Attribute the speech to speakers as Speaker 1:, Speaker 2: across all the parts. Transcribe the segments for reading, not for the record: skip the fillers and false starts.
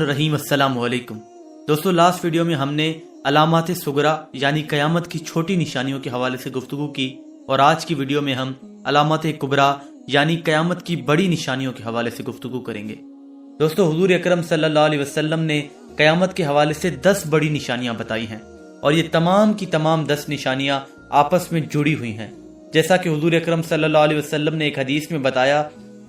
Speaker 1: रहीम अस्सलाम वालेकुम। दोस्तों, लास्ट वीडियो में हमने अलामात सुगरा यानी क़यामत की छोटी निशानियों के हवाले से गुफ्तगू की और आज की वीडियो में हम अलामात कुबरा यानी क़यामत की बड़ी निशानियों के हवाले से गुफ्तगू करेंगे। दोस्तों, हुजूर अकरम सल्लल्लाहु अलैहि वसल्लम ने क़यामत के हवाले से 10 बड़ी निशानियां बताई हैं और ये तमाम की तमाम 10 निशानियां आपस में जुड़ी हुई हैं। जैसा कि हुजूर अकरम सल्लल्लाहु अलैहि वसल्लम ने एक हदीस में बताया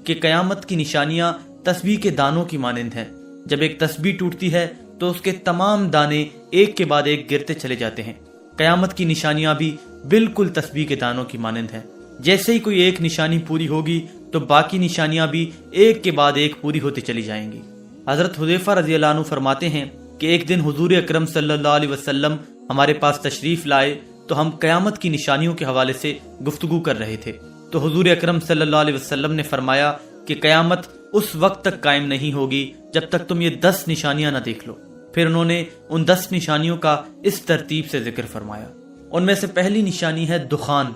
Speaker 1: कि क़यामत की निशानियां तस्बीह के दानों की मानिंद हैं। जब एक तस्बीह टूटती है तो उसके तमाम दाने एक के बाद एक गिरते चले जाते हैं। क़यामत की निशानियां भी बिल्कुल तस्बीह के दानों की मानिंद हैं। जैसे ही कोई एक निशानी पूरी होगी तो बाकी निशानियां भी एक के बाद एक पूरी होती चली जाएंगी। हजरत हुज़ैफा रज़ियल्लाहु अन्हु फरमाते हैं कि एक दिन हुजूर अकरम सल्लल्लाहु अलैहि वसल्लम हमारे पास तशरीफ लाए तो हम क़यामत की निशानियों के हवाले से गुफ्तगू कर रहे थे। तो हुजूर अकरम सल्लल्लाहु अलैहि वसल्लम ने फरमाया कि क़यामत उस वक्त तक कायम नहीं होगी जब तक तुम ये 10 निशानियां न देख लो। फिर उन्होंने उन 10 निशानियों का इस तरतीब से जिक्र फरमाया। उनमें से पहली निशानी है दुखान।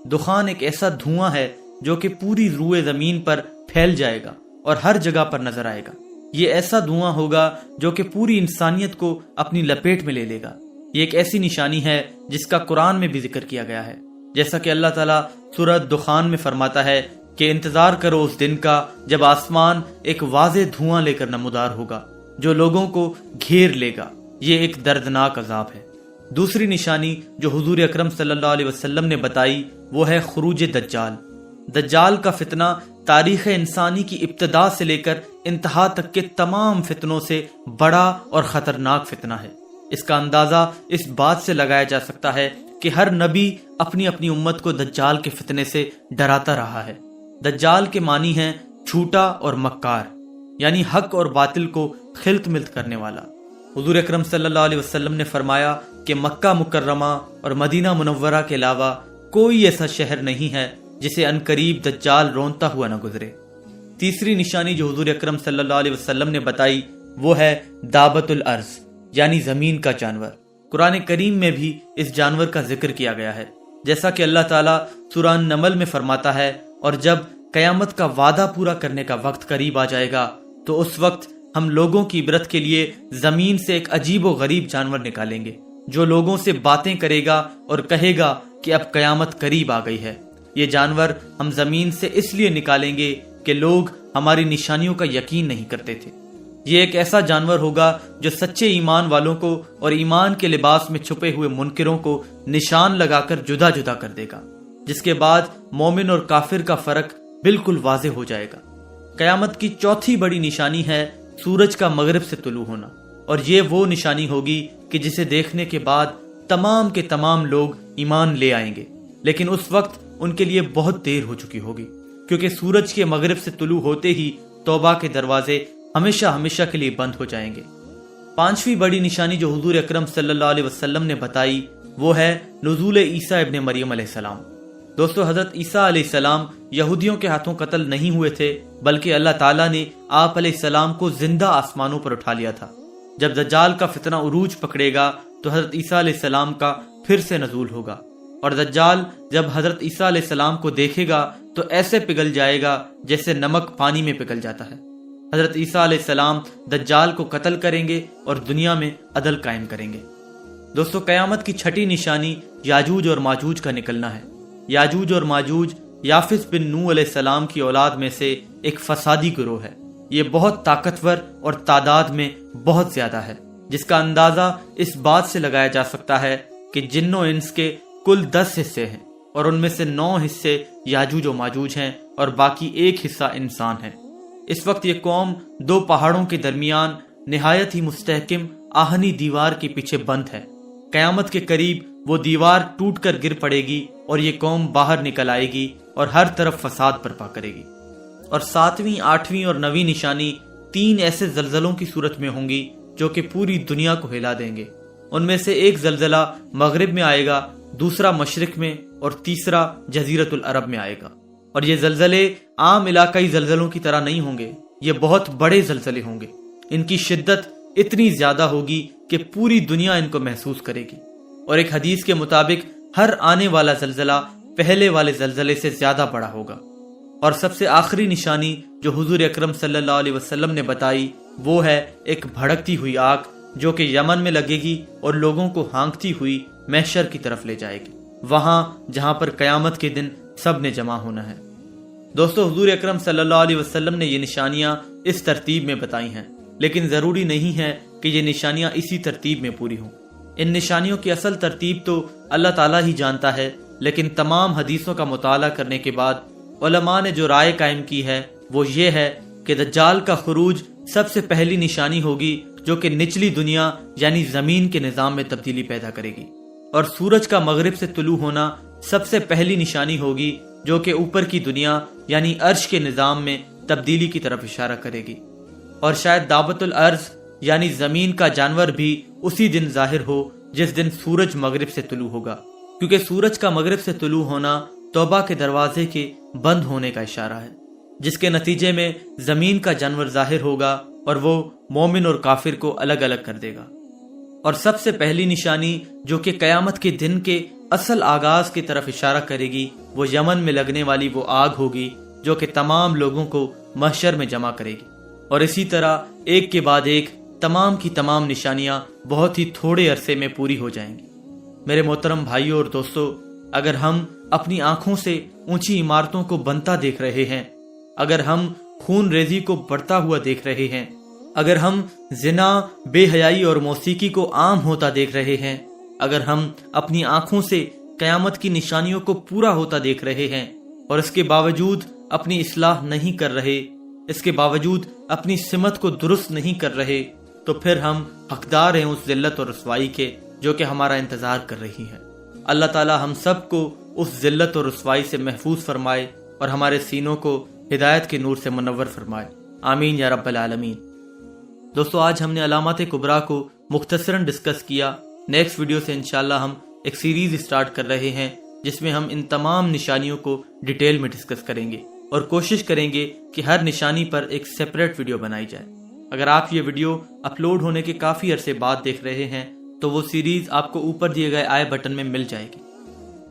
Speaker 1: दुखान एक ऐसा धुआं है जो कि पूरी रूए जमीन पर फैल जाएगा और हर जगह पर नजर आएगा। ये ऐसा धुआं होगा जो कि पूरी इंसानियत को अपनी लपेट में ले लेगा। ये एक ऐसी निशानी है जिसका कुरान में भी जिक्र किया गया है। जैसा कि अल्लाह ताला सूरह दुखान में फरमाता है कि इंतजार करो उस दिन का जब आसमान एक वाज़े धुआं लेकर नमूदार होगा जो लोगों को घेर लेगा। ये एक दर्दनाक अजाब है। दूसरी निशानी जो हुजूर अकरम सल्लल्लाहु अलैहि वसल्लम ने बताई वो है खुरूज दज्जाल। दज्जाल का फितना तारीख इंसानी की इब्तिदा से लेकर इंतहा तक के तमाम फितनों से बड़ा और खतरनाक फितना है। इसका अंदाजा इस बात से लगाया जा सकता है कि हर नबी अपनी अपनी उम्मत को दज्जाल के फितने से डराता रहा है। दज्जाल के मानी हैं झूठा और मक्कार, यानी हक और बातिल को खिल्त मिल्त करने वाला। हुजूर अकरम सल्लल्लाहु अलैहि वसल्लम ने फरमाया कि मक्का मुकर्रमा और मदीना मुनव्वरा के अलावा कोई ऐसा शहर नहीं है जिसे अनकरीब दज्जाल रोनता हुआ न गुजरे। तीसरी निशानी जो हुजूर अकरम सल्लल्लाहु अलैहि वसल्लम ने बताई वो है दाबतुल अर्ज यानी जमीन का जानवर। कुरान करीम में भी इस जानवर का जिक्र किया गया है। जैसा कि अल्लाह ताला सूरह नमल में फरमाता है, और जब क़यामत का वादा पूरा करने का वक्त करीब आ जाएगा तो उस वक्त हम लोगों की इबरत के लिए जमीन से एक अजीब व गरीब जानवर निकालेंगे जो लोगों से बातें करेगा और कहेगा कि अब क़यामत करीब आ गई है। ये जानवर हम जमीन से इसलिए निकालेंगे कि लोग हमारी निशानियों का यकीन नहीं करते थे। ये एक ऐसा जानवर होगा जो सच्चे ईमान वालों को और ईमान के लिबास में छुपे हुए मुनकिरों को निशान लगाकर जुदा जुदा कर देगा, जिसके बाद मोमिन और काफिर का फर्क बिल्कुल वाज़े हो जाएगा। क़यामत की चौथी बड़ी निशानी है सूरज का मगरिब से तुलू होना, और ये वो निशानी होगी कि जिसे देखने के बाद तमाम के तमाम लोग ईमान ले आएंगे, लेकिन उस वक्त उनके लिए बहुत देर हो चुकी होगी, क्योंकि सूरज के मगरिब से तुलू होते ही तौबा के दरवाजे हमेशा हमेशा के लिए बंद हो जाएंगे। पांचवी बड़ी निशानी जो हुजूर अकरम सल्लल्लाहु अलैहि वसल्लम ने बताई वो है नुज़ूल ईसा इब्ने मरियम अलैहिस्सलाम। दोस्तों, हजरत ईसा अलैहिस्सलाम यहूदियों के हाथों कत्ल नहीं हुए थे, बल्कि अल्लाह ताला ने आप अलैहिस्सलाम को जिंदा आसमानों पर उठा लिया था। जब दज्जाल का फितना उरूज पकड़ेगा तो हजरत ईसा अलैहिस्सलाम का फिर से नजूल होगा, और दज्जाल जब हजरत ईसा अलैहिस्सलाम को देखेगा तो ऐसे पिघल जाएगा जैसे नमक पानी में पिघल जाता है। हजरत ईसा अलैहिस्सलाम दज्जाल को कत्ल करेंगे और दुनिया में अदल कायम करेंगे। दोस्तों, क़यामत की छठी निशानी याजूज और माजूज का निकलना है। याजूज और माजूज याफिस बिन नूह अलैहिस्सलाम की औलाद में से एक फसादी गिरोह है। ये बहुत ताकतवर और तादाद में बहुत ज्यादा है, जिसका अंदाजा इस बात से लगाया जा सकता है कि जिन्नो इंस के कुल 10 हिस्से हैं और उनमें से 9 हिस्से याजूज और माजूज हैं और बाकी एक हिस्सा इंसान है। इस वक्त ये कौम 2 पहाड़ों के दरमियान निहायत ही मुस्तहकिम आहनी दीवार के पीछे बंद है। क़यामत के करीब वो दीवार टूटकर गिर पड़ेगी और ये कौम बाहर निकल आएगी और हर तरफ फसाद बर्पा करेगी। और 7वीं, 8वीं और 9वीं निशानी 3 ऐसे जल्जलों की सूरत में होंगी जो कि पूरी दुनिया को हिला देंगे। उनमें से एक जल्जला मगरिब में आएगा, दूसरा मशरिक में और तीसरा जजीरतुल अरब में आएगा। और ये जल्जले आम इलाकाई जल्जलों की तरह नहीं होंगे, ये बहुत बड़े जल्जले होंगे। इनकी शिद्दत इतनी ज्यादा होगी कि पूरी दुनिया इनको महसूस करेगी। और एक हदीस के मुताबिक हर आने वाला जल्जला पहले वाले जल्जले से ज्यादा बड़ा होगा। और सबसे आखिरी निशानी जो हुजूर अकरम सल्लल्लाहु अलैहि वसल्लम ने बताई وہ ہے ایک بھڑکتی ہوئی آگ جو کہ یمن میں لگے گی اور لوگوں کو ہانکتی ہوئی محشر کی طرف لے جائے گی، وہاں جہاں پر قیامت کے دن سب نے جمع ہونا ہے۔ دوستو، حضور اکرم صلی اللہ علیہ وسلم نے یہ نشانیاں اس ترتیب میں بتائی ہیں، لیکن ضروری نہیں ہے کہ یہ نشانیاں اسی ترتیب میں پوری ہوں۔ ان نشانیوں کی اصل ترتیب تو اللہ تعالیٰ ہی جانتا ہے، لیکن تمام حدیثوں کا مطالعہ کرنے کے بعد علماء نے جو رائے قائم کی ہے وہ یہ ہے کہ دجال کا خروج سب سے پہلی نشانی ہوگی جو کہ نچلی دنیا یعنی زمین کے نظام میں تبدیلی پیدا کرے گی، اور سورج کا مغرب سے طلوع ہونا سب سے پہلی نشانی ہوگی جو کہ اوپر کی دنیا یعنی عرش کے نظام میں تبدیلی کی طرف اشارہ کرے گی، اور شاید دعوت الارض یعنی زمین کا جانور بھی اسی دن ظاہر ہو جس دن سورج مغرب سے طلوع ہوگا، کیونکہ سورج کا مغرب سے طلوع ہونا توبہ کے دروازے کے بند ہونے کا اشارہ ہے، جس کے نتیجے میں زمین کا جانور ظاہر ہوگا اور وہ مومن اور کافر کو الگ الگ کر دے گا۔ اور سب سے پہلی نشانی جو کہ قیامت کے دن کے اصل آغاز کی طرف اشارہ کرے گی وہ یمن میں لگنے والی وہ آگ ہوگی جو کہ تمام لوگوں کو محشر میں جمع کرے گی، اور اسی طرح ایک کے بعد ایک تمام کی تمام نشانیاں بہت ہی تھوڑے عرصے میں پوری ہو جائیں گی۔ میرے محترم بھائیوں اور دوستوں، اگر ہم اپنی آنکھوں سے اونچی عمارتوں کو بنتا دیکھ رہے ہیں، اگر ہم خون ریزی کو بڑھتا ہوا دیکھ رہے ہیں، اگر ہم زنا، بے حیائی اور موسیقی کو عام ہوتا دیکھ رہے ہیں، اگر ہم اپنی آنکھوں سے قیامت کی نشانیوں کو پورا ہوتا دیکھ رہے ہیں اور اس کے باوجود اپنی اصلاح نہیں کر رہے، اس کے باوجود اپنی سمت کو درست نہیں کر رہے، تو پھر ہم حقدار ہیں اس ذلت اور رسوائی کے جو کہ ہمارا انتظار کر رہی ہے۔ اللہ تعالی ہم سب کو اس ذلت اور رسوائی سے محفوظ فرمائے اور ہمارے سینوں کو ہدایت کے نور سے منور فرمائے، آمین یا رب العالمین۔ دوستو، آج ہم نے علامات کبریٰ کو مختصراً ڈسکس کیا۔ نیکسٹ ویڈیو سے انشاءاللہ ہم ایک سیریز اسٹارٹ کر رہے ہیں جس میں ہم ان تمام نشانیوں کو ڈیٹیل میں ڈسکس کریں گے اور کوشش کریں گے کہ ہر نشانی پر ایک سیپریٹ ویڈیو بنائی جائے۔ اگر آپ یہ ویڈیو اپلوڈ ہونے کے کافی عرصے بعد دیکھ رہے ہیں تو وہ سیریز آپ کو اوپر دیے گئے آئی بٹن میں مل جائے گی۔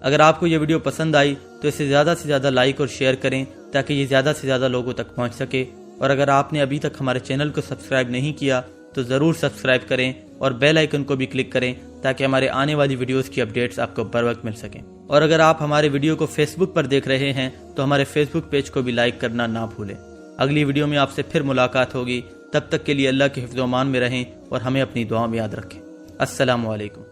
Speaker 1: اگر آپ کو یہ ویڈیو پسند آئی تو اسے زیادہ سے زیادہ لائک اور شیئر کریں تاکہ یہ زیادہ سے زیادہ لوگوں تک پہنچ سکے، اور اگر آپ نے ابھی تک ہمارے چینل کو سبسکرائب نہیں کیا تو ضرور سبسکرائب کریں اور بیل آئیکن کو بھی کلک کریں تاکہ ہمارے آنے والی ویڈیوز کی اپڈیٹس آپ کو بر وقت مل سکیں۔ اور اگر آپ ہمارے ویڈیو کو فیس بک پر دیکھ رہے ہیں تو ہمارے فیس بک پیج کو بھی لائک کرنا نہ بھولیں۔ اگلی ویڈیو میں آپ سے پھر ملاقات ہوگی، تب تک کے لیے اللہ کے حفظ و امان میں رہیں اور ہمیں اپنی دعاؤں میں یاد رکھیں۔ السلام علیکم۔